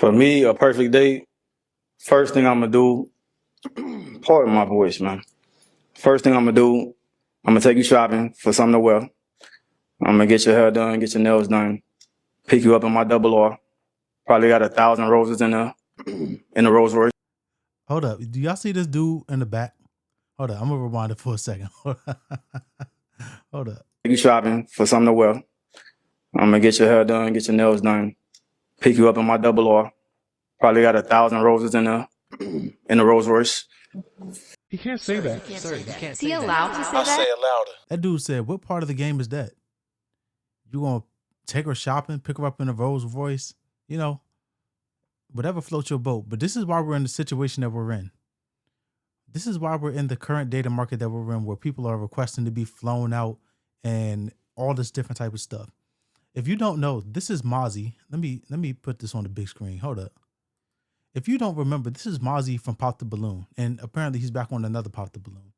For me, a perfect date, first thing I'm gonna do, pardon my voice, man. First thing I'm gonna do, I'm gonna take you shopping for something to wear. I'm gonna get your hair done, get your nails done, pick you up in my double R. Probably got 1,000 roses in the Rolls Royce. Hold up. Do y'all see this dude in the back? Hold up. I'm gonna rewind it for a second. Hold up. Take you shopping for something to wear. I'm gonna get your hair done, get your nails done, pick you up in my double R. Probably got 1,000 roses in the Rolls Royce. He can't say that. Sir, you can't Is he say that. allowed to say I'll that? say it louder. That dude said, "What part of the game is that? You gonna take her shopping, pick her up in a Rolls Royce? You know, whatever floats your boat." But this is why we're in the situation that we're in. This is why we're in the current data market that we're in, where people are requesting to be flown out and all this different type of stuff. If you don't know, this is Mazi. Let me put this on the big screen. Hold up. If you don't remember, this is Mazi from Pop the Balloon, and apparently he's back on another Pop the Balloon.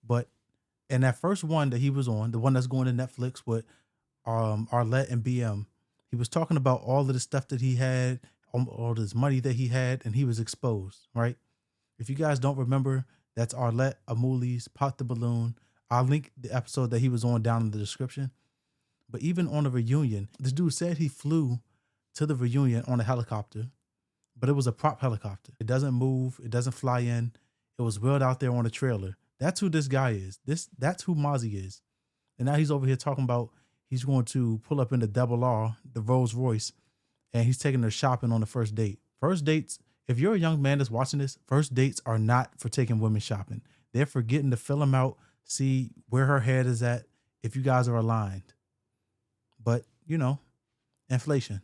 But in that first one that he was on, the one that's going to Netflix with Arlette and BM, he was talking about all of the stuff that he had, all this money that he had, and he was exposed, right? If you guys don't remember, that's Arlette Amuli's Pop the Balloon. I'll link the episode that he was on down in the description. But even on the reunion, this dude said he flew to the reunion on a helicopter, but it was a prop helicopter. It doesn't move. It doesn't fly in. It was wheeled out there on a trailer. That's who this guy is. That's who Mazi is. And now he's over here talking about he's going to pull up in the double R, the Rolls Royce, and he's taking her shopping on the first date. First dates, if you're a young man that's watching this, first dates are not for taking women shopping. They're for getting to fill them out, see where her head is at, if you guys are aligned. But, you know, inflation.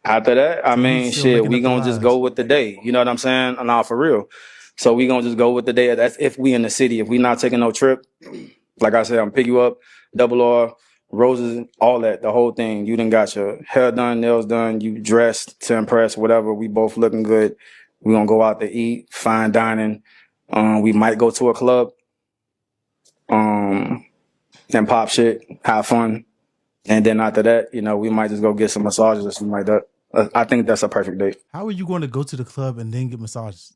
After that, I So he's mean, still shit, making we up the gonna just lies. go with the day. You know what I'm saying? Nah, for real. So we gonna just go with the day. That's if we in the city. If we not taking no trip, like I said, I'm pick you up, double R, roses, all that, the whole thing. You done got your hair done, nails done, you dressed to impress, whatever. We both looking good. We gonna go out to eat, fine dining. We might go to a club, and pop shit, have fun. And then after that, you know, we might just go get some massages or something like that. I think that's a perfect date. How are you going to go to the club and then get massages?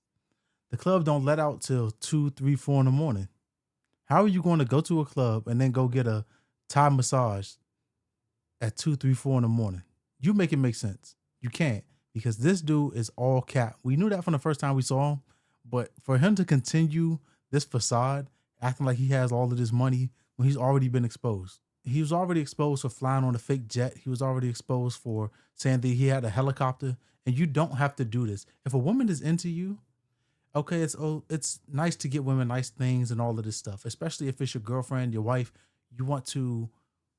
The club don't let out till 2, 3, 4 in the morning. How are you going to go to a club and then go get a Thai massage at 2, 3, 4 in the morning? You make it make sense. You can't, because this dude is all cap. We knew that from the first time we saw him, but for him to continue this facade, acting like he has all of this money when he's already been exposed. He was already exposed for flying on a fake jet. He was already exposed for saying that he had a helicopter. And you don't have to do this. If a woman is into you, okay, it's nice to get women nice things and all of this stuff, especially if it's your girlfriend, your wife. You want to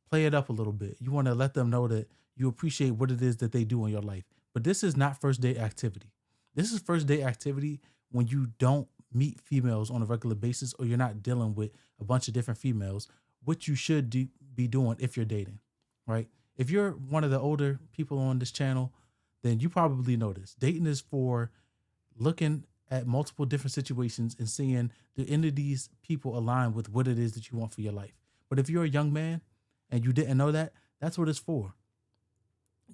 play it up a little bit. You want to let them know that you appreciate what it is that they do in your life. But this is not first date activity. This is first date activity when you don't meet females on a regular basis, or you're not dealing with a bunch of different females, which you should be doing if you're dating, right? If you're one of the older people on this channel, then you probably know this. Dating is for looking at multiple different situations and seeing, do any of these people align with what it is that you want for your life? But if you're a young man and you didn't know that, that's what it's for.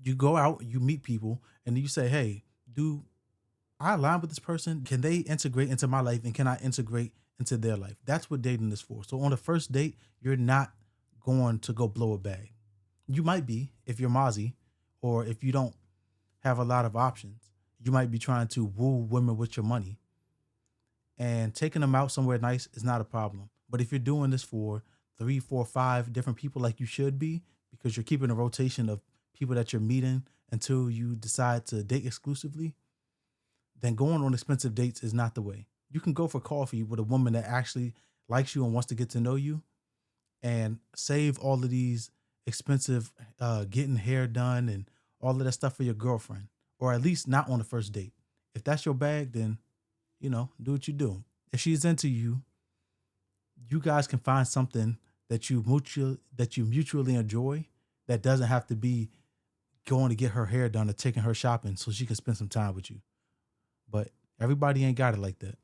You go out, you meet people, and you say, hey, do I align with this person? Can they integrate into my life, and can I integrate into their life? That's what dating is for. So on the first date, you're not going to go blow a bag. You might be if you're Mazi, or if you don't have a lot of options. You might be trying to woo women with your money, and taking them out somewhere nice is not a problem. But if you're doing this for 3, 4, 5 different people like you should be, because you're keeping a rotation of people that you're meeting until you decide to date exclusively, then going on expensive dates is not the way. You can go for coffee with a woman that actually likes you and wants to get to know you, and save all of these expensive getting hair done and all of that stuff for your girlfriend, or at least not on the first date. If that's your bag, then, you know, do what you do. If she's into you, you guys can find something that you mutually enjoy, that doesn't have to be going to get her hair done or taking her shopping so she can spend some time with you. But everybody ain't got it like that.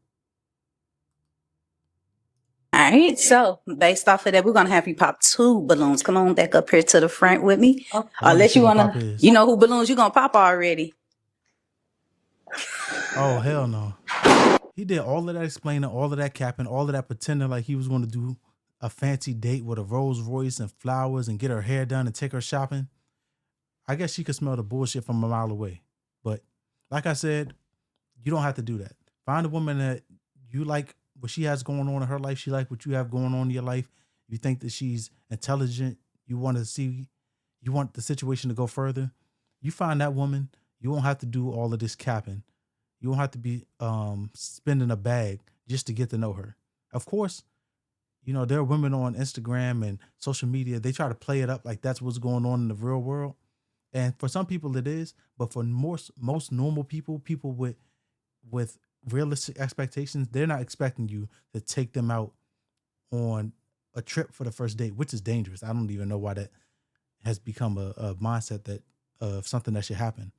All right. So based off of that, we're gonna have you pop 2 balloons. Come on back up here to the front with me. I wanna Unless see you what wanna, pop is. you know who balloons you gonna pop already. Oh, hell no. He did all of that explaining, all of that capping, all of that pretending like he was going to do a fancy date with a Rolls Royce and flowers and get her hair done and take her shopping. I guess she could smell the bullshit from a mile away. But like I said, you don't have to do that. Find a woman that you like what she has going on in her life. She like what you have going on in your life. You think that she's intelligent. You want the situation to go further. You find that woman. You won't have to do all of this capping. You won't have to be spending a bag just to get to know her. Of course, there are women on Instagram and social media. They try to play it up like that's what's going on in the real world. And for some people it is, but for most normal people with realistic expectations, they're not expecting you to take them out on a trip for the first date, which is dangerous. I don't even know why that has become a mindset that of something that should happen.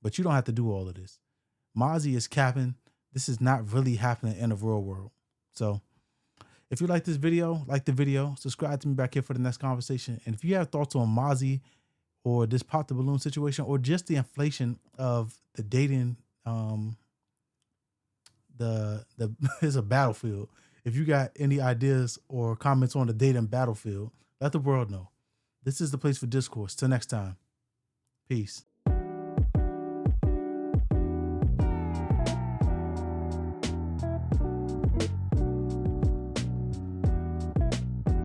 But you don't have to do all of this. Mazi is capping. This is not really happening in the real world. So if you like this video, like the video, subscribe to me back here for the next conversation. And if you have thoughts on Mazi or this pop the balloon situation or just the inflation of the dating, it's a battlefield. If you got any ideas or comments on the dating battlefield, let the world know. This is the place for discourse. Till next time. Peace.